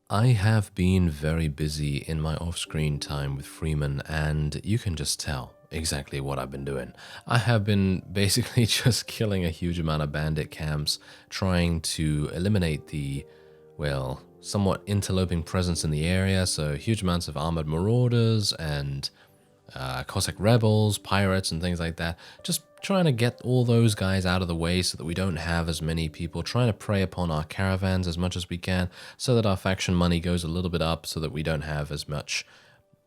I have been very busy in my off-screen time with Freeman, and you can just tell exactly what I've been doing. I have been basically just killing a huge amount of bandit camps, trying to eliminate the, well, somewhat interloping presence in the area, so huge amounts of armored marauders and Cossack rebels, pirates, and things like that. Just trying to get all those guys out of the way so that we don't have as many people trying to prey upon our caravans as much as we can, so that our faction money goes a little bit up, so that we don't have as much,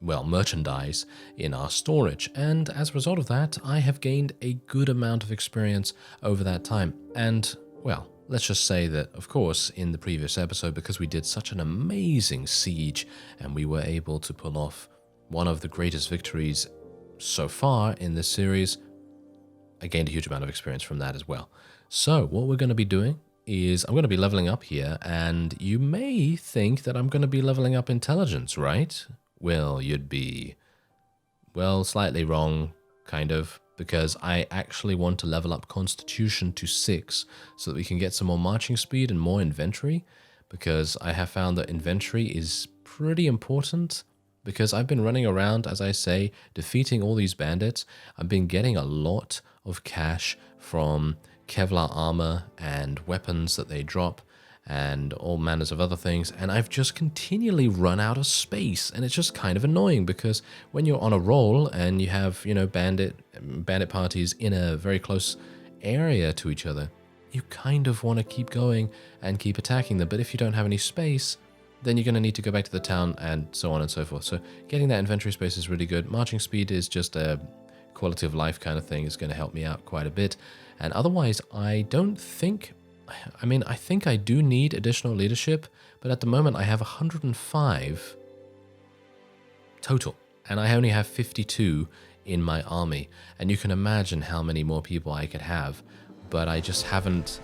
well, merchandise in our storage. And as a result of that, I have gained a good amount of experience over that time. And, well, let's just say that, of course, in the previous episode, because we did such an amazing siege and we were able to pull off one of the greatest victories so far in this series, I gained a huge amount of experience from that as well. So what we're going to be doing is I'm going to be leveling up here, and you may think that I'm going to be leveling up intelligence, right? Well, you'd be, well, slightly wrong, kind of, because I actually want to level up Constitution to 6 so that we can get some more marching speed and more inventory, because I have found that inventory is pretty important. Because I've been running around, as I say, defeating all these bandits. I've been getting a lot of cash from Kevlar armor and weapons that they drop and all manners of other things. And I've just continually run out of space. And it's just kind of annoying because when you're on a roll and you have, you know, bandit parties in a very close area to each other, you kind of want to keep going and keep attacking them. But if you don't have any space, then you're going to need to go back to the town and so on and so forth. So getting that inventory space is really good. Marching speed is just a quality of life kind of thing. Is going to help me out quite a bit. And otherwise, I don't think, I think I do need additional leadership, but at the moment I have 105 total, and I only have 52 in my army. And you can imagine how many more people I could have, but I just haven't,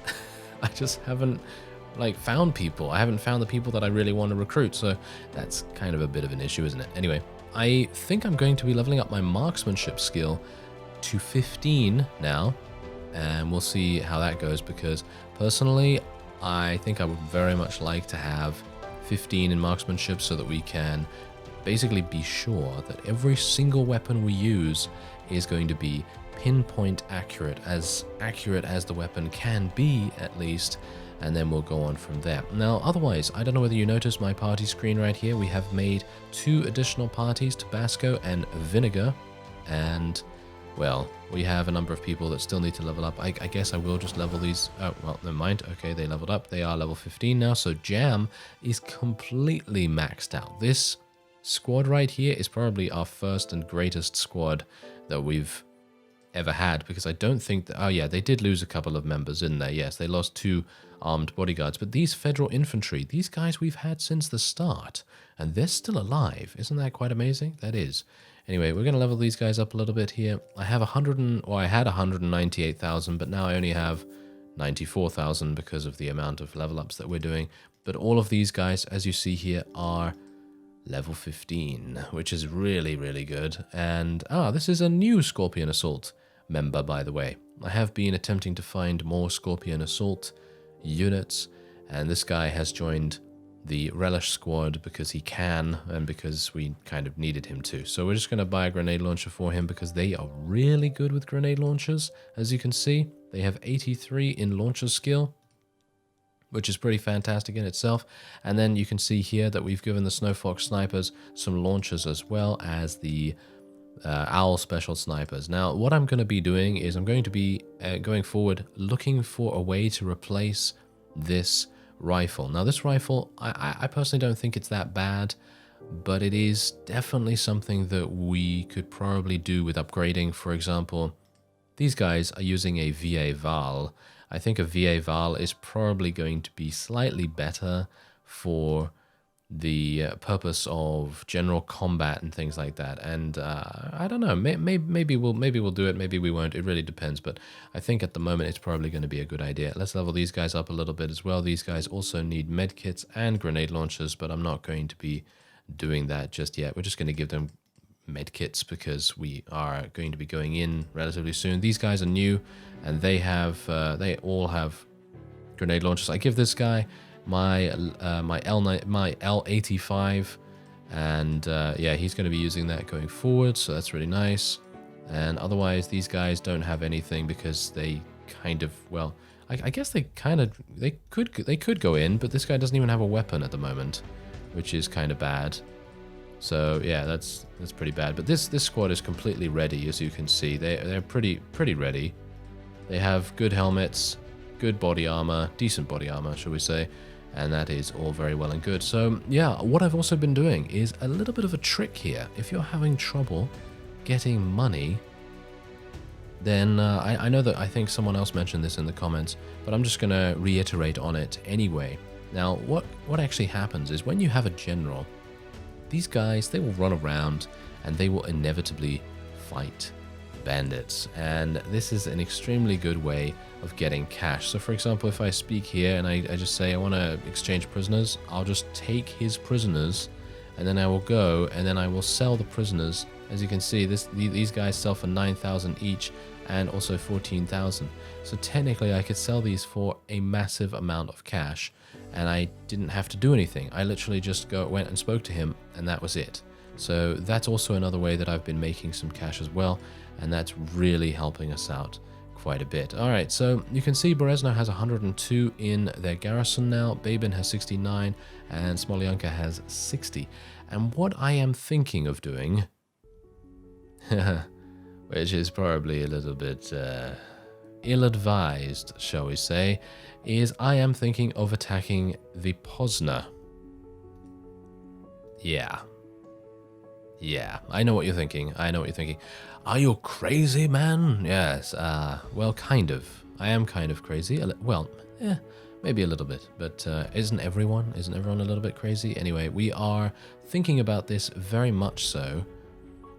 like found people. I haven't found the people that I really want to recruit, so that's kind of a bit of an issue, isn't it? Anyway, I think I'm going to be leveling up my marksmanship skill to 15 now, and we'll see how that goes, because personally, I think I would very much like to have 15 in marksmanship so that we can basically be sure that every single weapon we use is going to be pinpoint accurate as the weapon can be, at least, and then we'll go on from there. Now, otherwise, I don't know whether you noticed my party screen right here. We have made 2 additional parties, Tabasco and Vinegar, and, well, we have a number of people that still need to level up. I guess I will just level these. Oh, well, never mind. Okay, they leveled up. They are level 15 now, so Jam is completely maxed out. This squad right here is probably our first and greatest squad that we've ever had, because I don't think that, oh yeah, they did lose a couple of members in there. Yes, they lost 2 armed bodyguards, but these federal infantry, these guys we've had since the start, and they're still alive. Isn't that quite amazing? That is. Anyway, we're going to level these guys up a little bit here. I have I had 198,000, but now I only have 94,000 because of the amount of level ups that we're doing. But all of these guys, as you see here, are level 15, which is really, really good. And, this is a new Scorpion Assault member, by the way. I have been attempting to find more Scorpion Assault units, and this guy has joined the Relish squad because he can, and because we kind of needed him to. So we're just going to buy a grenade launcher for him, because they are really good with grenade launchers. As you can see, they have 83 in launcher skill, which is pretty fantastic in itself. And then you can see here that we've given the Snowfox snipers some launchers, as well as the Owl special snipers. Now, what I'm going to be doing is I'm going to be going forward looking for a way to replace this rifle. Now, this rifle, I personally don't think it's that bad, but it is definitely something that we could probably do with upgrading. For example, these guys are using a VA Val. I think a VA Val is probably going to be slightly better for the purpose of general combat and things like that. And I don't know, maybe we'll do it, maybe we won't. It really depends, but I think at the moment it's probably going to be a good idea. Let's level these guys up a little bit as well. These guys also need med kits and grenade launchers, but I'm not going to be doing that just yet. We're just going to give them med kits because we are going to be going in relatively soon. These guys are new, and they all have grenade launchers. I give this guy my L85, and yeah, he's going to be using that going forward, so that's really nice. And otherwise, these guys don't have anything because they kind of, well, I guess they could go in, but this guy doesn't even have a weapon at the moment, which is kind of bad. So yeah, that's pretty bad. But this squad is completely ready, as you can see. They're pretty ready. They have good helmets, good body armor, decent body armor, shall we say, and that is all very well and good. So yeah, what I've also been doing is a little bit of a trick here. If you're having trouble getting money, then I know that I think someone else mentioned this in the comments, but I'm just going to reiterate on it anyway. Now, what actually happens is when you have a general, these guys, they will run around and they will inevitably fight bandits, and this is an extremely good way of getting cash. So for example, if I speak here and I just say I want to exchange prisoners, I'll just take his prisoners and then I will go and then I will sell the prisoners. As you can see, these guys sell for 9,000 each and also 14,000. So technically I could sell these for a massive amount of cash and I didn't have to do anything. I literally just went and spoke to him and that was it. So that's also another way that I've been making some cash as well, and that's really helping us out quite a bit. All right, so you can see Berezno has 102 in their garrison now, Babin has 69, and Smolyanka has 60. And what I am thinking of doing, which is probably a little bit ill-advised, shall we say, is I am thinking of attacking the Pozna. Yeah, I know what you're thinking. Are you crazy, man? Yes, well, kind of. I am kind of crazy. Well, maybe a little bit, but isn't everyone a little bit crazy? Anyway, we are thinking about this very much so,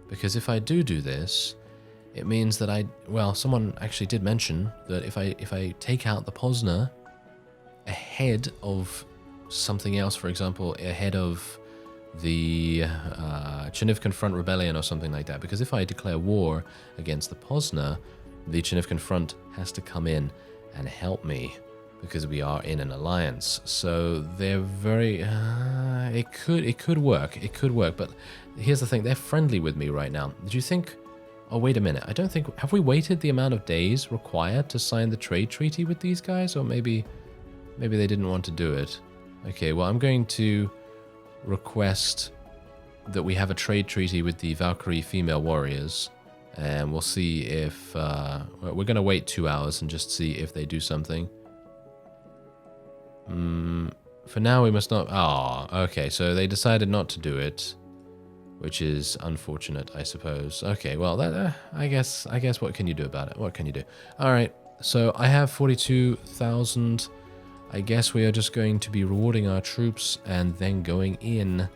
because if I do this, it means that well, someone actually did mention that if I take out the Pozna ahead of something else, for example, ahead of the Chinivkan Front Rebellion or something like that, because if I declare war against the Pozna, the Chinivkan Front has to come in and help me because we are in an alliance. So they're very it could work, but here's the thing, they're friendly with me right now. Did you think, oh wait a minute, I don't think, have we waited the amount of days required to sign the trade treaty with these guys? Or maybe they didn't want to do it. Okay, well, I'm going to request that we have a trade treaty with the Valkyrie female warriors, and we'll see if we're going to wait 2 hours and just see if they do something. For now we must not. Okay, so they decided not to do it, which is unfortunate, I suppose. Okay, well, that I guess what can you do about it? What can you do? All right, so I have 42,000. I guess we are just going to be rewarding our troops and then going in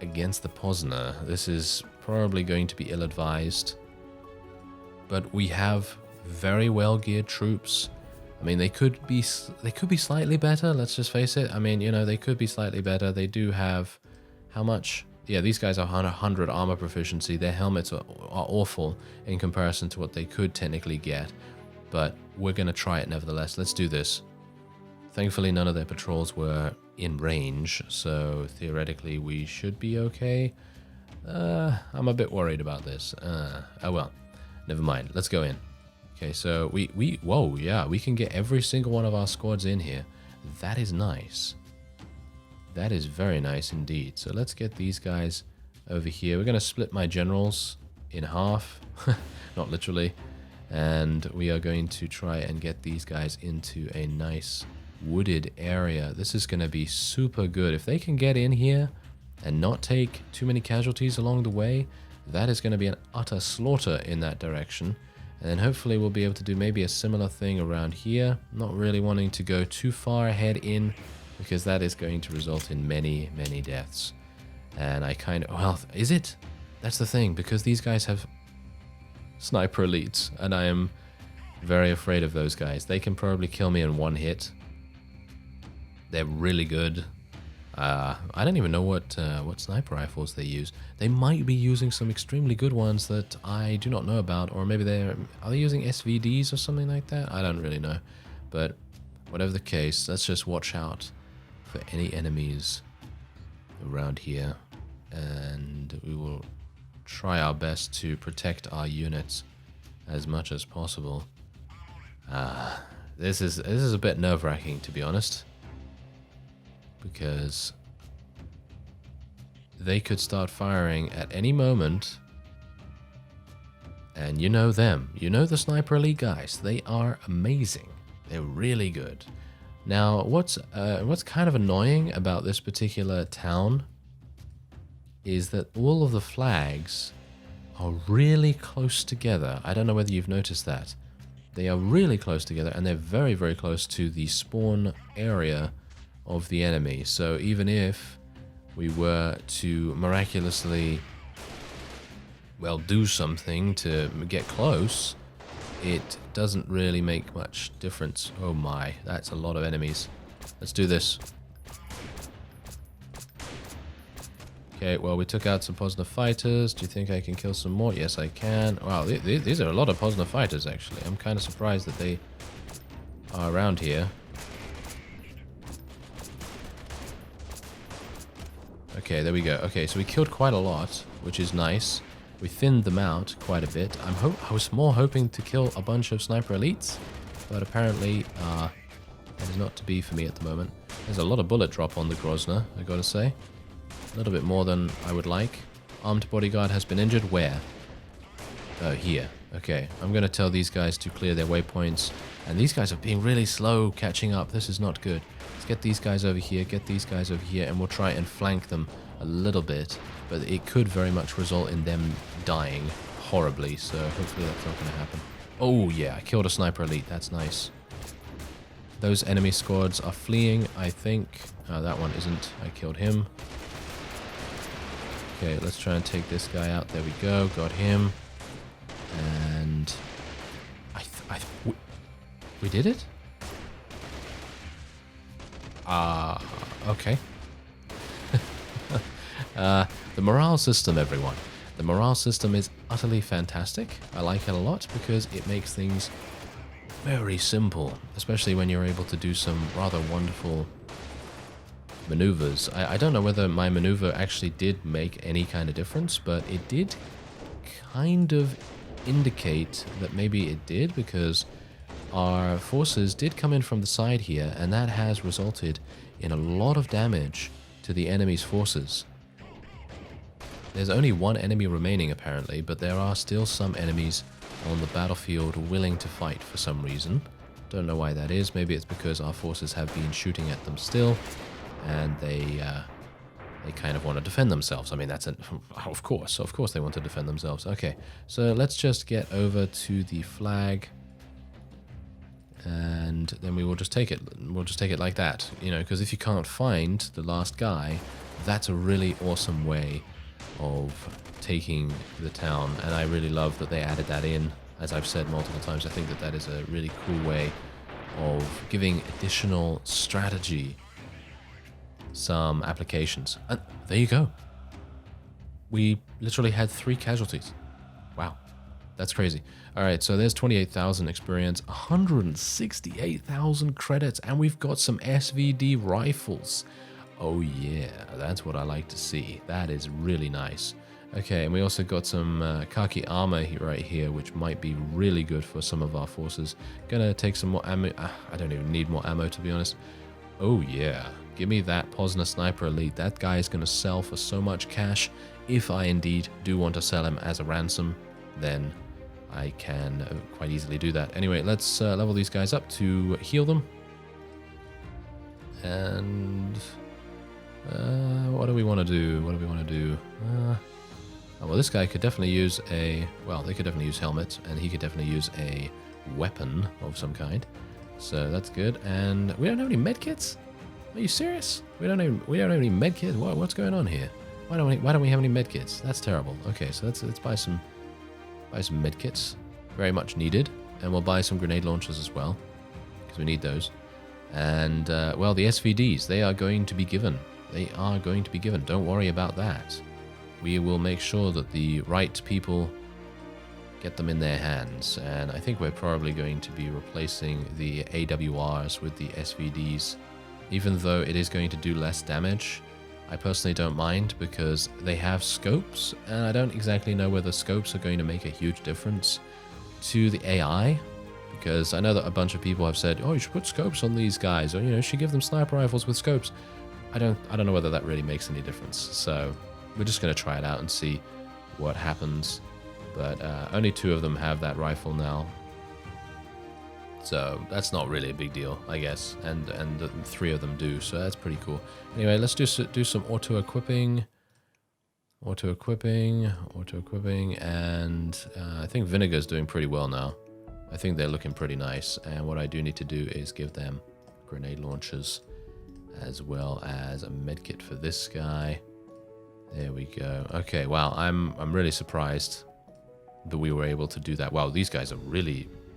against the Pozna. This is probably going to be ill-advised, but we have very well-geared troops. I mean, they could be slightly better, let's just face it. I mean, you know, they could be slightly better. They do have, how much? Yeah, these guys are 100 armor proficiency. Their helmets are awful in comparison to what they could technically get, but we're going to try it nevertheless. Let's do this. Thankfully, none of their patrols were in range, so theoretically we should be okay. I'm a bit worried about this. Oh well, never mind. Let's go in. Okay, so whoa, yeah, we can get every single one of our squads in here. That is nice. That is very nice indeed. So let's get these guys over here. We're going to split my generals in half, not literally, and we are going to try and get these guys into a nice wooded area. This is going to be super good. If they can get in here and not take too many casualties along the way, that is going to be an utter slaughter in that direction. And then hopefully we'll be able to do maybe a similar thing around here. Not really wanting to go too far ahead in, because that is going to result in many, many deaths. And I kind of, well, is it? That's the thing, because these guys have sniper elites, and I am very afraid of those guys. They can probably kill me in one hit. They're really good. I don't even know what sniper rifles they use. They might be using some extremely good ones that I do not know about, or maybe are they using SVDs or something like that? I don't really know. But whatever the case, let's just watch out for any enemies around here, and we will try our best to protect our units as much as possible. This is a bit nerve-wracking, to be honest, because they could start firing at any moment. And you know them. You know the Sniper Elite guys. They are amazing. They're really good. Now, what's kind of annoying about this particular town is that all of the flags are really close together. I don't know whether you've noticed that. They are really close together, and they're very, very close to the spawn area of the enemy. So even if we were to miraculously, well, do something to get close, it doesn't really make much difference. Oh my, that's a lot of enemies. Let's do this. Okay, well, we took out some Pozna fighters. Do you think I can kill some more? Yes, I can. Wow, these are a lot of Pozna fighters, actually. I'm kind of surprised that they are around here. Okay, there we go. Okay, so we killed quite a lot, which is nice. We thinned them out quite a bit. I was more hoping to kill a bunch of Sniper Elites, but apparently that is not to be for me at the moment. There's a lot of bullet drop on the Grozna, I gotta say. A little bit more than I would like. Armed bodyguard has been injured. Where? Oh, here. Okay, I'm gonna tell these guys to clear their waypoints. And these guys are being really slow catching up. This is not good. Let's get these guys over here, get these guys over here, and we'll try and flank them a little bit. But it could very much result in them dying horribly, so hopefully that's not going to happen. Oh yeah, I killed a Sniper Elite. That's nice. Those enemy squads are fleeing, I think. That one isn't. I killed him. Okay, let's try and take this guy out. There we go. Got him. And we did it? Okay. The morale system, everyone. The morale system is utterly fantastic. I like it a lot because it makes things very simple, especially when you're able to do some rather wonderful maneuvers. I don't know whether my maneuver actually did make any kind of difference, but it did kind of indicate that maybe it did, because our forces did come in from the side here, and that has resulted in a lot of damage to the enemy's forces. There's only one enemy remaining apparently, but there are still some enemies on the battlefield willing to fight for some reason. Don't know why that is. Maybe it's because our forces have been shooting at them still, and they kind of want to defend themselves. I mean, of course they want to defend themselves. Okay, so let's just get over to the flag, and then we will just take it. We'll just take it like that, you know, because if you can't find the last guy, that's a really awesome way of taking the town, and I really love that they added that in. As I've said multiple times, I think that that is a really cool way of giving additional strategy some applications. And there you go. We literally had 3 casualties. Wow, that's crazy. All right, so there's 28,000 experience, 168,000 credits, and we've got some SVD rifles. Oh yeah, that's what I like to see. That is really nice. Okay, and we also got some khaki armor right here, which might be really good for some of our forces. Gonna take some more ammo. I don't even need more ammo, to be honest. Oh yeah, give me that Pozna Sniper Elite. That guy is gonna sell for so much cash. If I indeed do want to sell him as a ransom, then I can quite easily do that. Anyway, let's level these guys up to heal them. And what do we want to do? What do we want to do? Oh, well, this guy could definitely use a... Well, they could definitely use helmet, and he could definitely use a weapon of some kind. So that's good. And we don't have any medkits? Are you serious? We don't have any medkits? What's going on here? Why don't we have any medkits? That's terrible. Okay, so let's buy some medkits. Very much needed. And we'll buy some grenade launchers as well, because we need those. And, well, the SVDs, they are going to be given. They are going to be given. Don't worry about that. We will make sure that the right people get them in their hands. And I think we're probably going to be replacing the AWRs with the SVDs even though it is going to do less damage. I personally don't mind because they have scopes, and I don't exactly know whether scopes are going to make a huge difference to the AI, because I know that a bunch of people have said, oh, you should put scopes on these guys, or, you know, you should give them sniper rifles with scopes. I don't know whether that really makes any difference, so we're just going to try it out and see what happens. But only 2 of them have that rifle now, so that's not really a big deal, I guess, and 3 of them do, so that's pretty cool. Anyway, let's do some auto-equipping, and I think Vinegar's doing pretty well now. I think they're looking pretty nice, and what I do need to do is give them grenade launchers, as well as a medkit for this guy. There we go. Okay, wow, I'm really surprised that we were able to do that. Wow, these guys are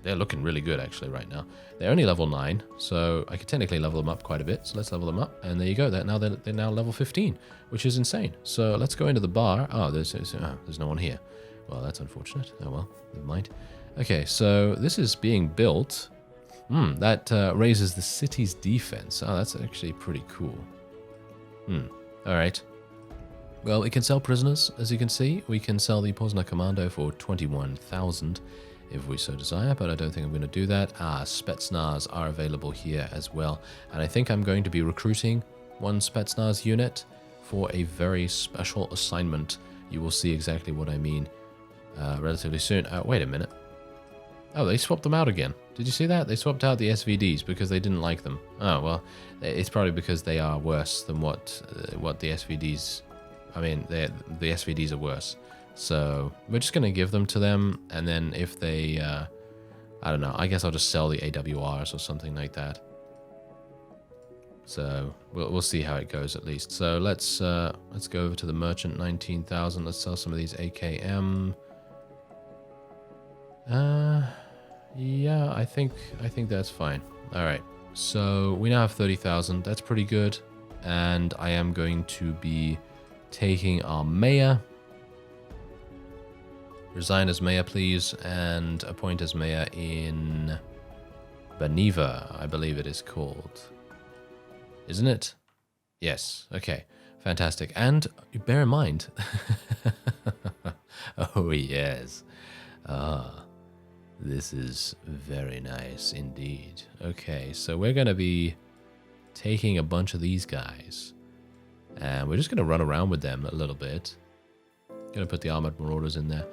they're looking really good actually right now. They're only level 9, so I could technically level them up quite a bit. So let's level them up, and there you go. They're now level 15, which is insane. So let's go into the bar. Oh, there's no one here. Well, that's unfortunate. Oh well, never mind. Okay, so this is being built. That raises the city's defense. Oh, that's actually pretty cool. All right. Well, we can sell prisoners, as you can see. We can sell the Pozna Commando for 21,000 if we so desire, but I don't think I'm going to do that. Spetsnaz are available here as well. And I think I'm going to be recruiting 1 Spetsnaz unit for a very special assignment. You will see exactly what I mean relatively soon. Wait a minute. Oh, they swapped them out again. Did you see that? They swapped out the SVDs because they didn't like them. Oh, well, it's probably because they are worse than what the SVDs... I mean, the SVDs are worse. So we're just going to give them to them, and then if they... I don't know, I guess I'll just sell the AWRs or something like that. So we'll see how it goes at least. So let's go over to the merchant, 19,000. Let's sell some of these AKM. Yeah, I think that's fine. All right, so we now have 30,000. That's pretty good, and I am going to be taking our mayor. Resign as mayor, please, and appoint as mayor in Beneva, I believe it is called. Isn't it? Yes. Okay. Fantastic. And bear in mind... oh, yes. This is very nice indeed. Okay, so we're going to be taking a bunch of these guys, and we're just going to run around with them a little bit. Going to put the armored marauders in there,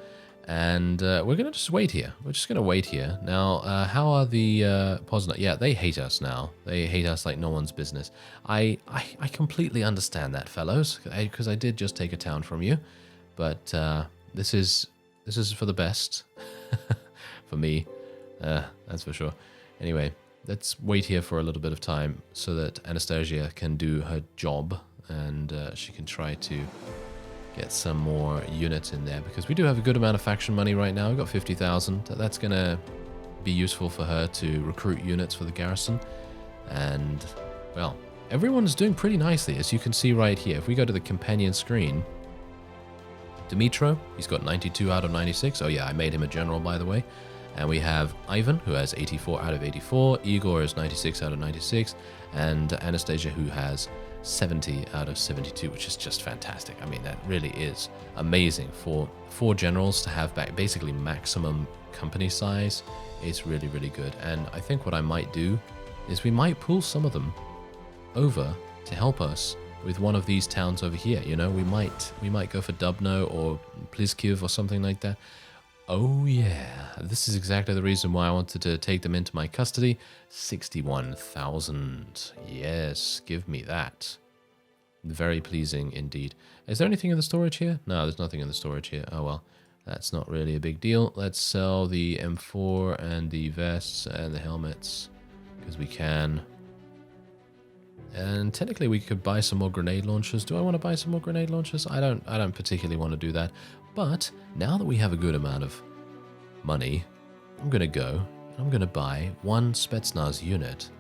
and we're going to just wait here. We're just going to wait here. Now, how are the Pozna? Yeah, they hate us now. They hate us like no one's business. I completely understand that, fellows, because I did just take a town from you, but this is for the best. For me, that's for sure. Anyway, let's wait here for a little bit of time so that Anastasia can do her job, and she can try to get some more units in there, because we do have a good amount of faction money right now. We've got 50,000. That's going to be useful for her to recruit units for the garrison. And, well, everyone's doing pretty nicely, as you can see right here. If we go to the companion screen, Dimitro, he's got 92 out of 96. Oh yeah, I made him a general, by the way. And we have Ivan, who has 84 out of 84. Igor is 96 out of 96. And Anastasia, who has 70 out of 72, which is just fantastic. I mean, that really is amazing for 4 generals to have basically maximum company size. It's really, really good. And I think what I might do is we might pull some of them over to help us with one of these towns over here. You know, we might go for Dubno or Pliskiv or something like that. Oh yeah, this is exactly the reason why I wanted to take them into my custody. 61,000. Yes, give me that. Very pleasing indeed. Is there anything in the storage here? No, there's nothing in the storage here. Oh well, that's not really a big deal. Let's sell the M4 and the vests and the helmets, because we can. And technically we could buy some more grenade launchers. Do I want to buy some more grenade launchers? I don't particularly want to do that. But now that we have a good amount of money, I'm going to go and I'm going to buy 1 Spetsnaz unit.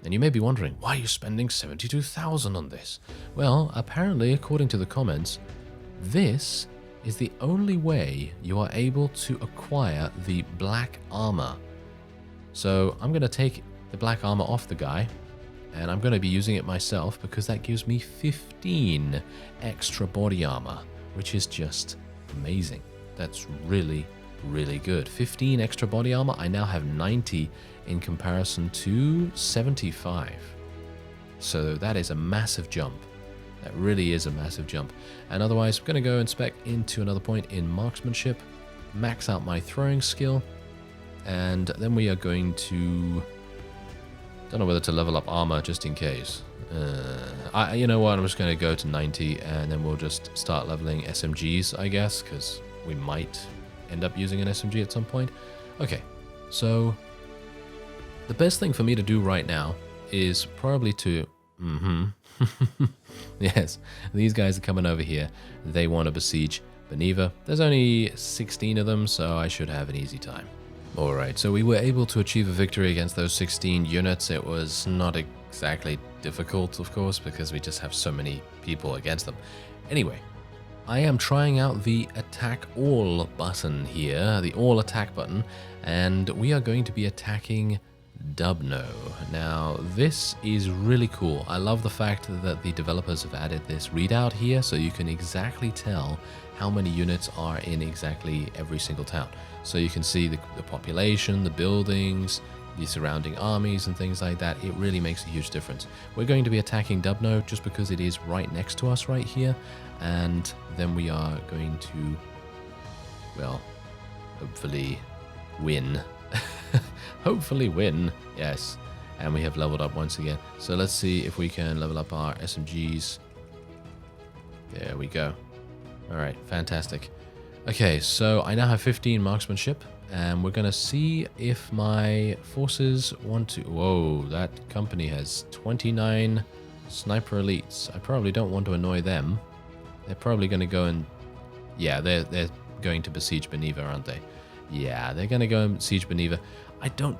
And you may be wondering, why are you spending 72,000 on this? Well, apparently, according to the comments, this is the only way you are able to acquire the black armor. So I'm going to take the black armor off the guy, And I'm going to be using it myself because that gives me 15 extra body armor, which is just amazing. That's really, really good. 15 extra body armor. I now have 90 in comparison to 75. So that is a massive jump. That really is a massive jump. And otherwise, I'm going to go and spec into another point in marksmanship, max out my throwing skill, and then we are going to... Don't know whether to level up armor just in case. You know what, I'm just going to go to 90 and then we'll just start leveling SMGs, I guess, because we might end up using an SMG at some point. Okay, so the best thing for me to do right now is probably to... Yes, these guys are coming over here. They want to besiege Beneva. There's only 16 of them, so I should have an easy time. Alright, so we were able to achieve a victory against those 16 units. It was not exactly difficult, of course, because we just have so many people against them. Anyway, I am trying out the attack all button here, the all attack button, and we are going to be attacking Dubno. Now, this is really cool. I love the fact that the developers have added this readout here, so you can exactly tell how many units are in exactly every single town. So you can see the population, the buildings, the surrounding armies and things like that. It really makes a huge difference. We're going to be attacking Dubno just because it is right next to us right here, and then we are going to, well, hopefully win. Hopefully win, yes. And we have leveled up once again. So let's see if we can level up our SMGs. There we go. Alright, fantastic. Okay, so I now have 15 marksmanship, and we're going to see if my forces want to... Whoa, that company has 29 sniper elites. I probably don't want to annoy them. They're probably going to go and... Yeah, they're going to besiege Beneva, aren't they? Yeah, they're going to go and siege Beneva. I don't...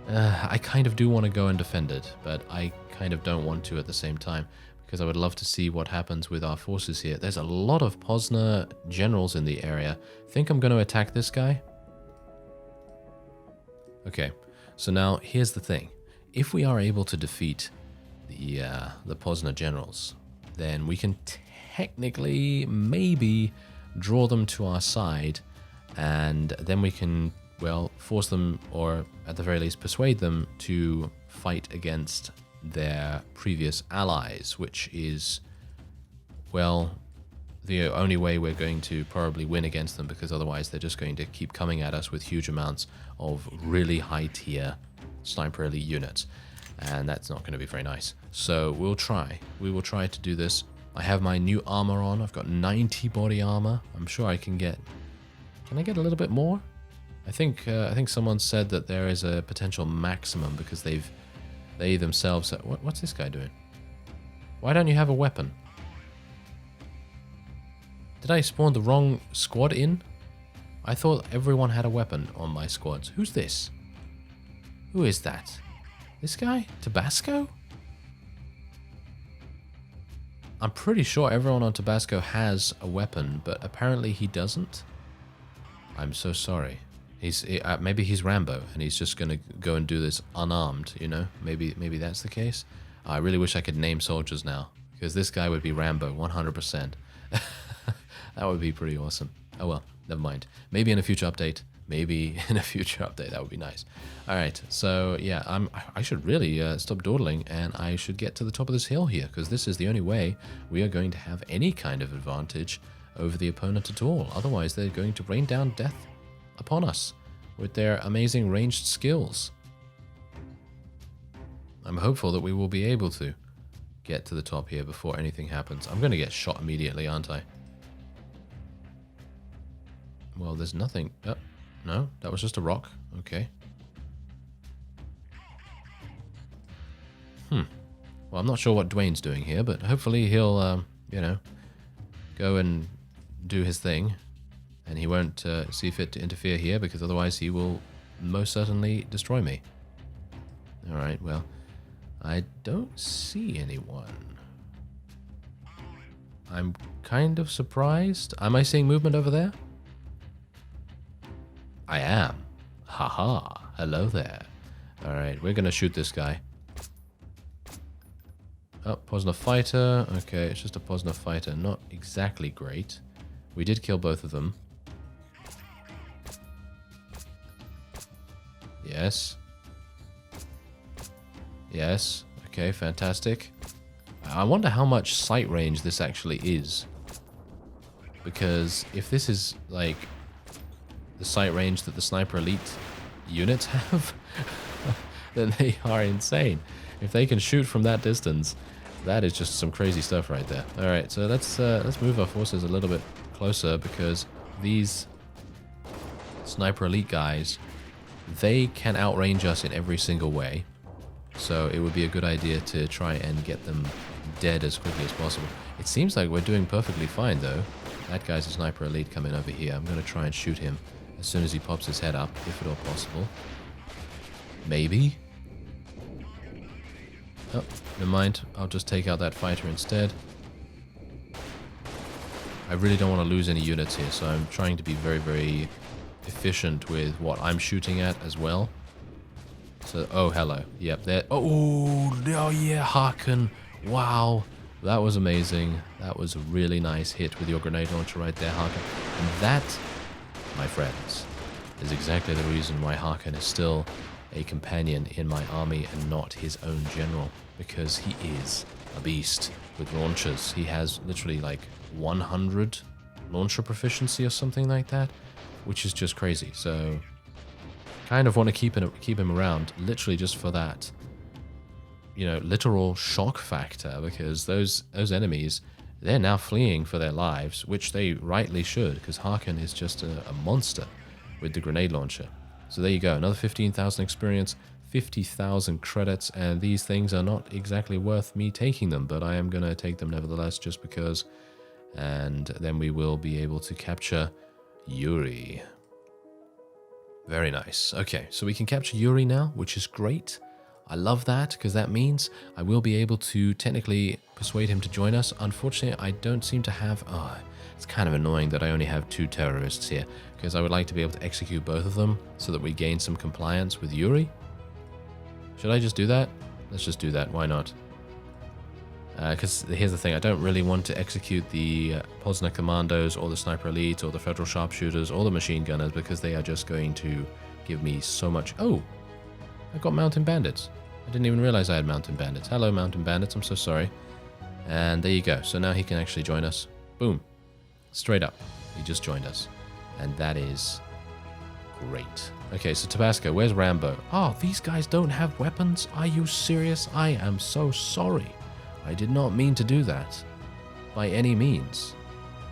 I kind of do want to go and defend it, but I kind of don't want to at the same time, because I would love to see what happens with our forces here. There's a lot of Pozna generals in the area. Think I'm going to attack this guy? Okay, so now here's the thing. If we are able to defeat the Pozna generals, then we can technically maybe draw them to our side, and then we can, well, force them, or at the very least persuade them to fight against their previous allies, which is, well, the only way we're going to probably win against them, because otherwise they're just going to keep coming at us with huge amounts of really high tier sniper elite units, and that's not going to be very nice. So we will try to do this. I have my new armor on. I've got 90 body armor. I'm sure I can get... Can I get a little bit more? I think someone said that there is a potential maximum because they themselves... What's this guy doing? Why don't you have a weapon? Did I spawn the wrong squad in? I thought everyone had a weapon on my squads. Who's this? Who is that? This guy? Tabasco? I'm pretty sure everyone on Tabasco has a weapon, but apparently he doesn't. I'm so sorry. Maybe he's Rambo and he's just gonna go and do this unarmed, you know? Maybe that's the case. I really wish I could name soldiers now, because this guy would be Rambo 100%. That would be pretty awesome. Oh well, never mind. Maybe in a future update. That would be nice. All right, so yeah, I should really stop dawdling, and I should get to the top of this hill here, because this is the only way we are going to have any kind of advantage over the opponent at all. Otherwise, they're going to rain down death upon us with their amazing ranged skills. I'm hopeful that we will be able to get to the top here before anything happens. I'm going to get shot immediately, aren't I? Well, there's nothing. Oh, no, that was just a rock. Okay. Well, I'm not sure what Dwayne's doing here, but hopefully he'll, you know, go and do his thing, and he won't see fit to interfere here, because otherwise he will most certainly destroy me. All right, well, I don't see anyone. I'm kind of surprised. Am I seeing movement over there? I am. Haha. Hello there. All right, Alright, we're gonna shoot this guy. Oh, Pozna fighter. Okay, it's just a Pozna fighter. Not exactly great. We did kill both of them. Yes. Yes. Okay, fantastic. I wonder how much sight range this actually is. Because if this is, like, the sight range that the Sniper Elite units have, then they are insane. If they can shoot from that distance, that is just some crazy stuff right there. Alright, so let's move our forces a little bit closer, because these Sniper Elite guys, they can outrange us in every single way. So it would be a good idea to try and get them dead as quickly as possible. It seems like we're doing perfectly fine, though. That guy's a Sniper Elite coming over here. I'm going to try and shoot him as soon as he pops his head up, if at all possible. Maybe. Oh, never mind. I'll just take out that fighter instead. I really don't want to lose any units here, so I'm trying to be very, very efficient with what I'm shooting at as well. So, oh, hello. Yep, there. Oh, yeah, Harken. Wow. That was amazing. That was a really nice hit with your grenade launcher right there, Harken. And that, my friends, is exactly the reason why Harken is still a companion in my army and not his own general. Because he is a beast with launchers. He has literally like 100 launcher proficiency or something like that, which is just crazy. So, kind of want to keep him around, literally just for that, you know, literal shock factor, because those enemies, they're now fleeing for their lives, which they rightly should, because Harken is just a monster with the grenade launcher. So there you go, another 15,000 experience, 50,000 credits, and these things are not exactly worth me taking them, but I am going to take them nevertheless just because, and then we will be able to capture Yuri. Very nice. Okay, so we can capture Yuri now, which is great. I love that, because that means I will be able to technically persuade him to join us. Unfortunately, I don't seem to have... Oh, it's kind of annoying that I only have 2 terrorists here, because I would like to be able to execute both of them so that we gain some compliance with Yuri. Should I just do that? Let's just do that. Why not? Because here's the thing, I don't really want to execute the Pozna Commandos or the Sniper Elite or the Federal Sharpshooters or the Machine Gunners, because they are just going to give me so much... Oh! I got Mountain Bandits. I didn't even realize I had Mountain Bandits. Hello, Mountain Bandits. I'm so sorry. And there you go. So now he can actually join us. Boom. Straight up. He just joined us. And that is great. Okay, so Tabasco, where's Rambo? Oh, these guys don't have weapons? Are you serious? I am so sorry. I did not mean to do that. By any means.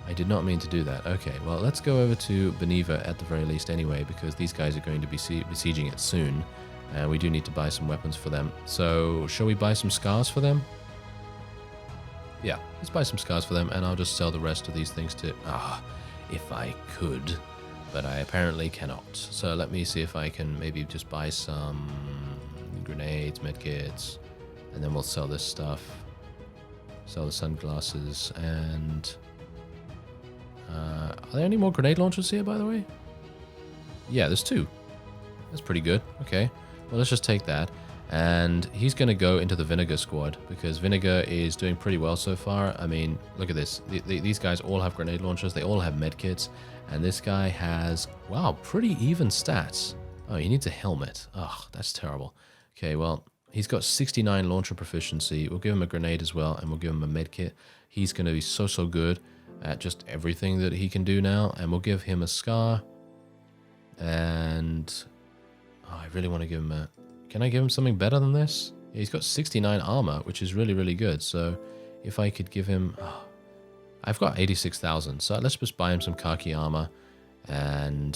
I did not mean to do that. Okay, well, let's go over to Beneva at the very least anyway, because these guys are going to be besieging it soon. And we do need to buy some weapons for them. So, shall we buy some scars for them? Yeah, let's buy some scars for them, and I'll just sell the rest of these things to... if I could. But I apparently cannot. So let me see if I can maybe just buy some grenades, medkits, and then we'll sell this stuff. Sell the sunglasses, and... are there any more grenade launchers here, by the way? Yeah, there's 2. That's pretty good. Okay. Well, let's just take that. And he's going to go into the Vinegar squad, because Vinegar is doing pretty well so far. I mean, look at this. These guys all have grenade launchers. They all have medkits. And this guy has, wow, pretty even stats. Oh, he needs a helmet. Oh, that's terrible. Okay, well, he's got 69 launcher proficiency. We'll give him a grenade as well, and we'll give him a medkit. He's going to be so good at just everything that he can do now. And we'll give him a scar. And... oh, I really want to give him a... Can I give him something better than this? Yeah, he's got 69 armor, which is really, really good. So if I could give him... Oh, I've got 86,000. So let's just buy him some khaki armor. And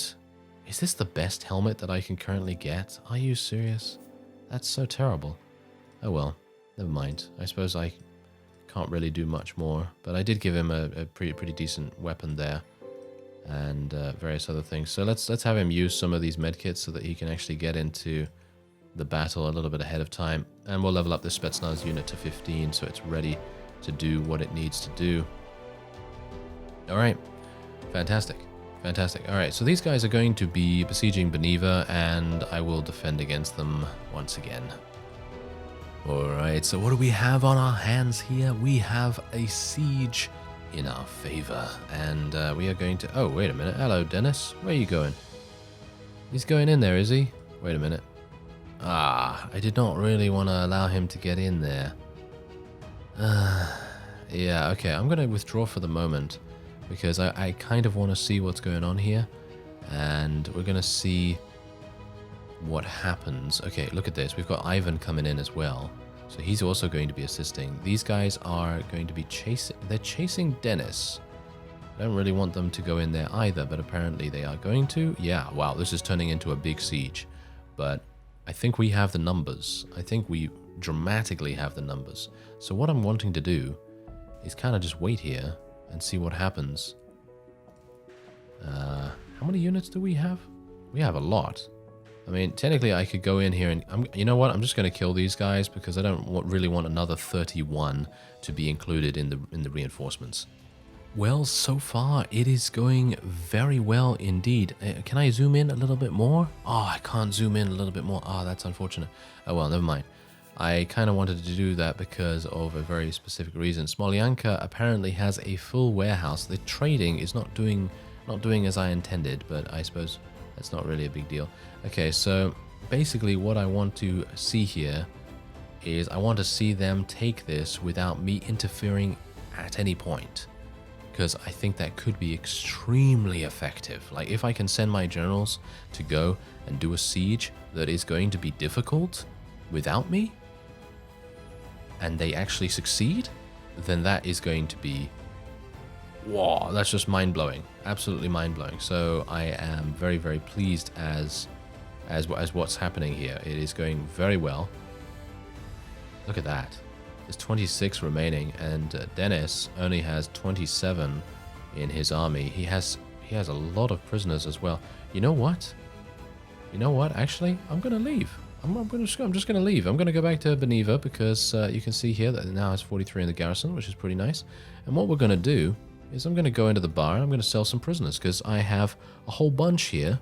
is this the best helmet that I can currently get? Are you serious? That's so terrible. Oh well, never mind. I suppose I can't really do much more. But I did give him a pretty decent weapon there. And various other things. So let's have him use some of these medkits so that he can actually get into the battle a little bit ahead of time. And we'll level up this Spetsnaz unit to 15 so it's ready to do what it needs to do. Alright, fantastic. Fantastic. All right, so these guys are going to be besieging Beneva, and I will defend against them once again. All right, so what do we have on our hands here? We have a siege in our favor, and we are going to... Oh, wait a minute. Hello, Dennis. Where are you going? He's going in there, is he? Wait a minute. Ah, I did not really want to allow him to get in there. Yeah, okay, I'm going to withdraw for the moment, because I kind of want to see what's going on here, and we're going to see what happens. Okay, look at this. We've got Ivan coming in as well, so he's also going to be assisting. These guys are going to be chasing... They're chasing Dennis. I don't really want them to go in there either, but apparently they are going to. Yeah, wow, this is turning into a big siege, but I think we have the numbers. I think we dramatically have the numbers. So what I'm wanting to do is kind of just wait here and see what happens. How many units do we have? We have a lot. I mean, technically I could go in here and... you know what? I'm just going to kill these guys because I don't really want another 31 to be included in the reinforcements. Well, so far it is going very well indeed. Can I zoom in a little bit more? Oh, I can't zoom in a little bit more. Oh, that's unfortunate. Oh well, never mind. I kind of wanted to do that because of a very specific reason. Smolyanka apparently has a full warehouse. The trading is not doing as I intended, but I suppose that's not really a big deal. Okay, so basically what I want to see here is I want to see them take this without me interfering at any point, because I think that could be extremely effective. Like if I can send my generals to go and do a siege that is going to be difficult without me, and they actually succeed, then that is going to be, wow, that's just mind-blowing, absolutely mind-blowing. So I am very, very pleased as what's happening here. It is going very well. Look at that. There's 26 remaining, and Dennis only has 27 in his army. He has a lot of prisoners as well. You know what? Actually, I'm gonna leave. I'm just going to leave. I'm going to go back to Beneva because you can see here that it now has 43 in the garrison, which is pretty nice. And what we're going to do is I'm going to go into the bar and I'm going to sell some prisoners because I have a whole bunch here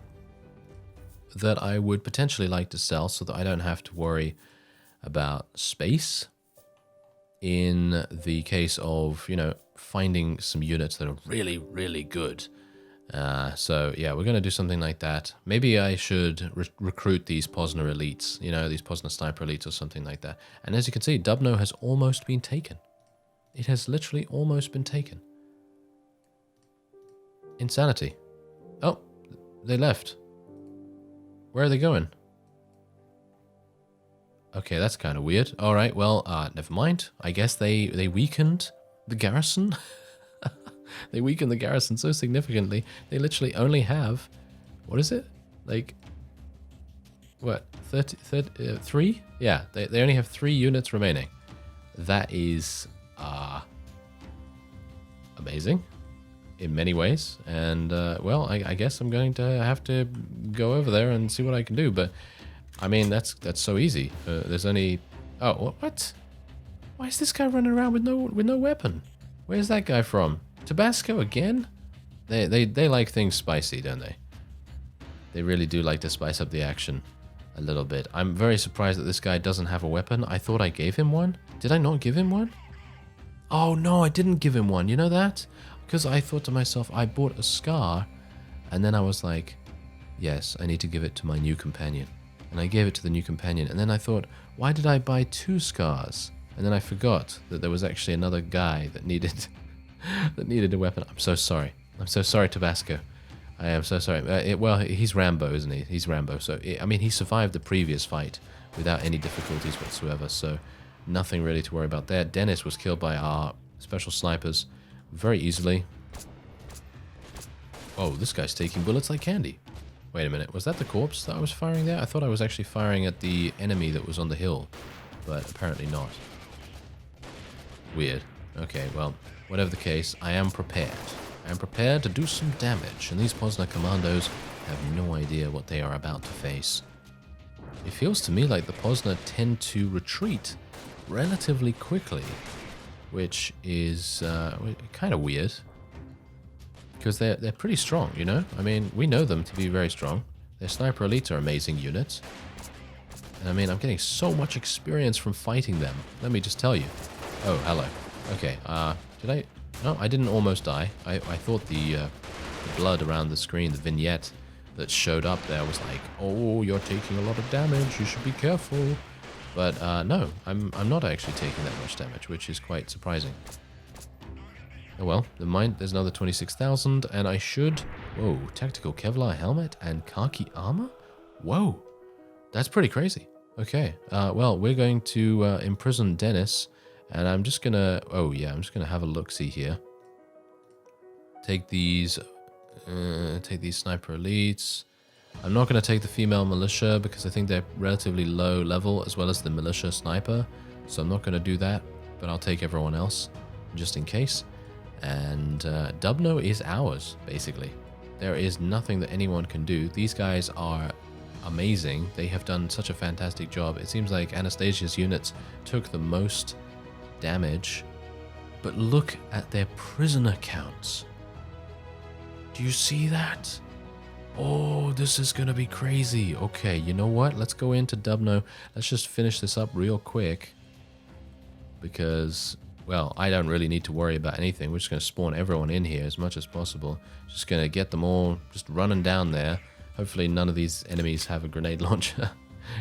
that I would potentially like to sell so that I don't have to worry about space in the case of, you know, finding some units that are really, really good. So yeah, we're going to do something like that. Maybe I should recruit these Pozna elites, you know, these Pozna sniper elites or something like that. And as you can see, Dubno has almost been taken. It has literally almost been taken. Insanity. Oh, they left. Where are they going? Okay, that's kind of weird. All right, well, never mind. I guess they weakened the garrison. They weakened the garrison so significantly. They literally only have, what is it? Like, what, 3? Yeah, they only have 3 units remaining. That is amazing in many ways. And, well, I guess I'm going to have to go over there and see what I can do. But, I mean, that's so easy. There's only... Oh, what? Why is this guy running around with no weapon? Where's that guy from? Tabasco again? They like things spicy, don't they? They really do like to spice up the action a little bit. I'm very surprised that this guy doesn't have a weapon. I thought I gave him one. Did I not give him one? Oh no, I didn't give him one. You know that? Because I thought to myself, I bought a scar, and then I was like, yes, I need to give it to my new companion. And I gave it to the new companion, and then I thought, why did I buy 2 scars? And then I forgot that there was actually another guy that needed a weapon. I'm so sorry. I'm so sorry, Tabasco. I am so sorry. Well, he's Rambo, isn't he? He's Rambo. So, I mean, he survived the previous fight without any difficulties whatsoever. So, nothing really to worry about there. Dennis was killed by our special snipers very easily. Oh, this guy's taking bullets like candy. Wait a minute. Was that the corpse that I was firing there? I thought I was actually firing at the enemy that was on the hill, but apparently not. Weird. Okay, well, whatever the case, I am prepared. I am prepared to do some damage, and these Pozna commandos have no idea what they are about to face. It feels to me like the Pozna tend to retreat relatively quickly, which is kind of weird. because they're pretty strong, you know? I mean, we know them to be very strong. Their sniper elites are amazing units. And I mean, I'm getting so much experience from fighting them. Let me just tell you. Oh, hello. Okay, did I... No, I didn't almost die. I thought the blood around the screen, the vignette that showed up there was like, oh, you're taking a lot of damage, you should be careful. But no, I'm not actually taking that much damage, which is quite surprising. Oh well, never mind, there's another 26,000, and I should... Whoa, tactical Kevlar helmet and khaki armor? Whoa, that's pretty crazy. Okay, well, we're going to imprison Dennis, and I'm just gonna... Oh yeah, I'm just gonna have a look-see here. Take these sniper elites. I'm not gonna take the female militia because I think they're relatively low level, as well as the militia sniper, so I'm not gonna do that, but I'll take everyone else, just in case. And Dubno is ours, basically. There is nothing that anyone can do. These guys are amazing. They have done such a fantastic job. It seems like Anastasia's units took the most damage, but look at their prisoner counts. Do you see that? Oh, this is gonna be crazy. Okay, you know what? Let's go into Dubno. Let's just finish this up real quick, because... well, I don't really need to worry about anything. We're just going to spawn everyone in here as much as possible. Just going to get them all just running down there. Hopefully none of these enemies have a grenade launcher.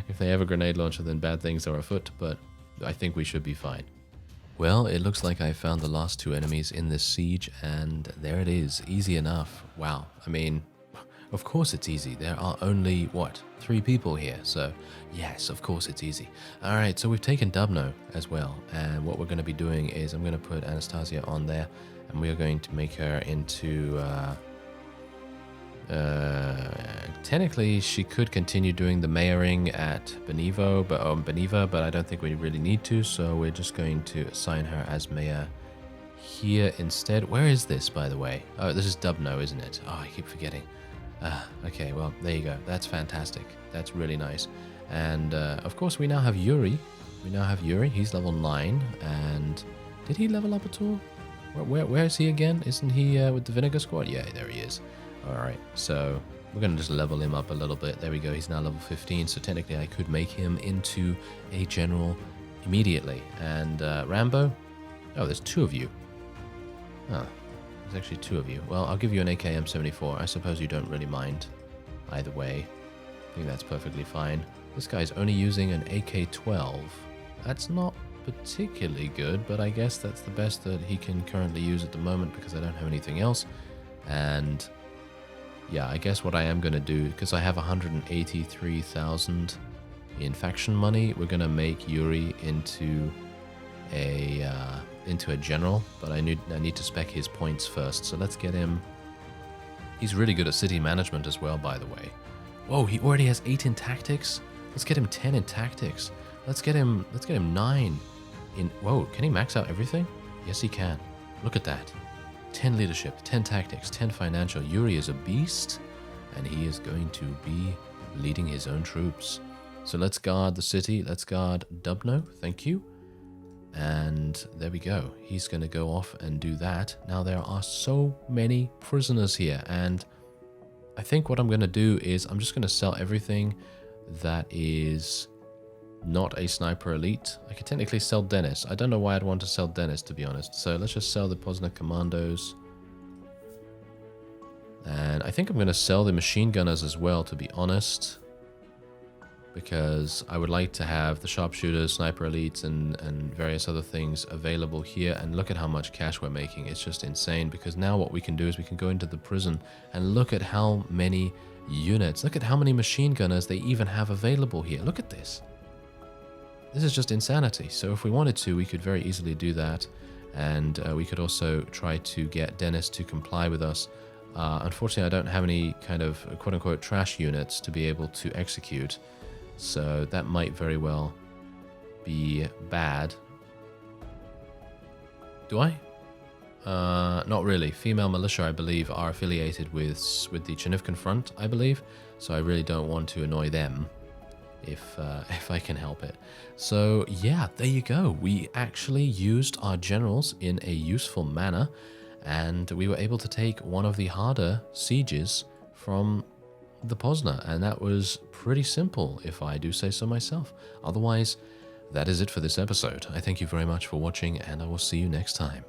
If they have a grenade launcher, then bad things are afoot, but I think we should be fine. Well, it looks like I found the last two enemies in this siege, and there it is. Easy enough. Wow. I mean... of course it's easy. There are only, what, 3 people here, so yes, of course it's easy. Alright, so we've taken Dubno as well, and what we're going to be doing is I'm going to put Anastasia on there, and we are going to make her into, technically she could continue doing the mayoring at Beniva, but I don't think we really need to, so we're just going to assign her as mayor here instead. Where is this, by the way? Oh, this is Dubno, isn't it? Oh, I keep forgetting. Okay, well, there you go. That's fantastic. That's really nice. And, of course, we now have Yuri. He's level 9. And did he level up at all? Where is he again? Isn't he with the Vinegar Squad? Yeah, there he is. All right, so we're going to just level him up a little bit. There we go. He's now level 15. So technically, I could make him into a general immediately. And Rambo? Oh, there's 2 of you. Huh. There's actually 2 of you. Well, I'll give you an AKM-74. I suppose you don't really mind either way. I think that's perfectly fine. This guy's only using an AK-12. That's not particularly good, but I guess that's the best that he can currently use at the moment because I don't have anything else. And yeah, I guess what I am going to do, because I have 183,000 in faction money, we're going to make Yuri into a general, but I need to spec his points first. So let's get him. He's really good at city management as well, by the way. Whoa, he already has 8 in tactics. Let's get him 10 in tactics. Let's get him 9 in... Whoa, can he max out everything? Yes, he can. Look at that. 10 leadership, 10 tactics, 10 financial. Yuri is a beast, and he is going to be leading his own troops. So let's guard the city. Let's guard Dubno. Thank you. And there we go. He's going to go off and do that. Now, there are so many prisoners here, and I think what I'm going to do is I'm just going to sell everything that is not a sniper elite. I could technically sell Dennis. I don't know why I'd want to sell Dennis, to be honest. So let's just sell the Pozna commandos. And I think I'm going to sell the machine gunners as well, to be honest, because I would like to have the sharpshooters, sniper elites, and various other things available here. And look at how much cash we're making. It's just insane, because now what we can do is we can go into the prison and look at how many units, look at how many machine gunners they even have available here. Look at this. This is just insanity. So if we wanted to, we could very easily do that. And we could also try to get Dennis to comply with us. Unfortunately, I don't have any kind of quote-unquote trash units to be able to execute. So that might very well be bad. Do I? Not really. Female militia, I believe, are affiliated with the Chinivkan Front, I believe. So I really don't want to annoy them if I can help it. So yeah, there you go. We actually used our generals in a useful manner. and we were able to take one of the harder sieges from the Pozna, and that was pretty simple, if I do say so myself. Otherwise, that is it for this episode. I thank you very much for watching, and I will see you next time.